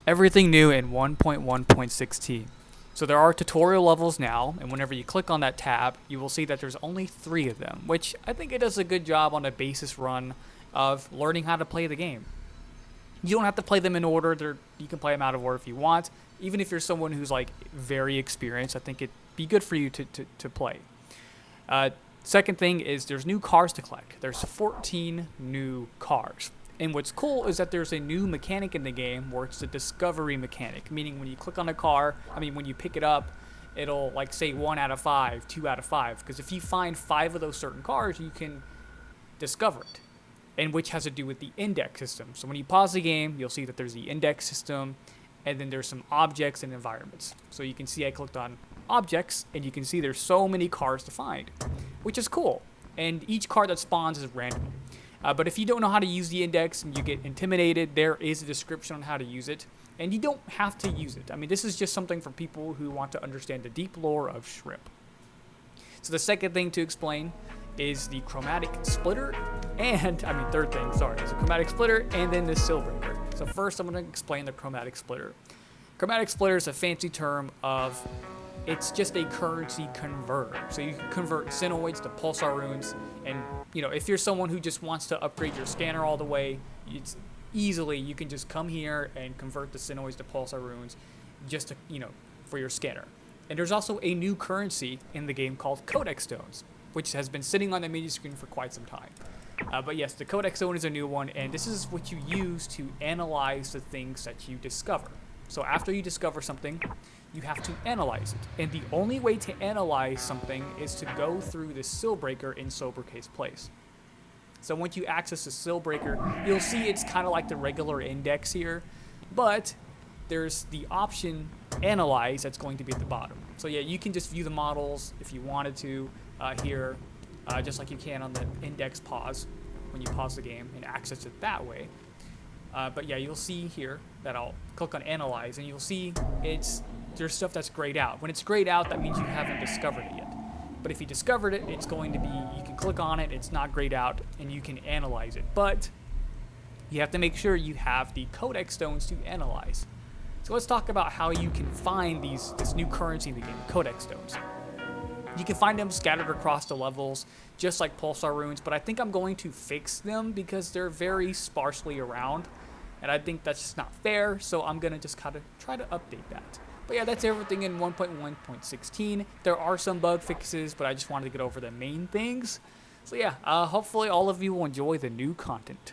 Everything new in 1.1.16. So there are tutorial levels now, and whenever you click on that tab, you will see that there's only 3 of them, which I think it does a good job on a basis run of learning how to play the game. You don't have to play them in order. You can play them out of order if you want. Even if you're someone who's like very experienced, I think it'd be good for you to play. Second thing is there's new cars to collect. There's 14 new cars. And what's cool is that there's a new mechanic in the game where it's the discovery mechanic, meaning when you click on a car, when you pick it up, it'll like say 1 out of 5, 2 out of 5. Because if you find 5 of those certain cars, you can discover it. And which has to do with the index system. So when you pause the game, you'll see that there's the index system, and then there's some objects and environments. So you can see I clicked on objects, and you can see there's so many cars to find, which is cool. And each car that spawns is random. But if you don't know how to use the index and you get intimidated, there is a description on how to use it. And you don't have to use it. This is just something for people who want to understand the deep lore of Shrimp. So the second thing to explain is the chromatic splitter, and third thing, sorry, is the chromatic splitter and then the seal breaker. So first I'm going to explain the chromatic splitter. Chromatic splitter is a fancy term of, it's just a currency converter. So you can convert Xenoids to pulsar runes, and if you're someone who just wants to upgrade your scanner all the way, it's easily, you can just come here and convert the Xenoids to pulsar runes just to, for your scanner. And there's also a new currency in the game called Codex Stones, which has been sitting on the media screen for quite some time. But yes, the Codex Stone is a new one, and this is what you use to analyze the things that you discover. So after you discover something, you have to analyze it. And the only way to analyze something is to go through the seal breaker in Sobercase Place. So once you access the seal breaker, you'll see it's kind of like the regular index here, but there's the option analyze that's going to be at the bottom. So yeah, you can just view the models if you wanted to here, just like you can on the index pause when you pause the game and access it that way. But yeah, you'll see here that I'll click on analyze, and you'll see there's stuff that's grayed out. When it's grayed out, that means you haven't discovered it yet. But if you discovered it, it's going to be, you can click on it, it's not grayed out, and you can analyze it. But you have to make sure you have the Codex Stones to analyze. So let's talk about how you can find this new currency in the game, Codex Stones. You can find them scattered across the levels, just like pulsar runes, but I think I'm going to fix them because they're very sparsely around, and I think that's just not fair, so I'm going to just kind of try to update that. But yeah, that's everything in 1.1.16. There are some bug fixes, but I just wanted to get over the main things. So yeah, hopefully all of you will enjoy the new content.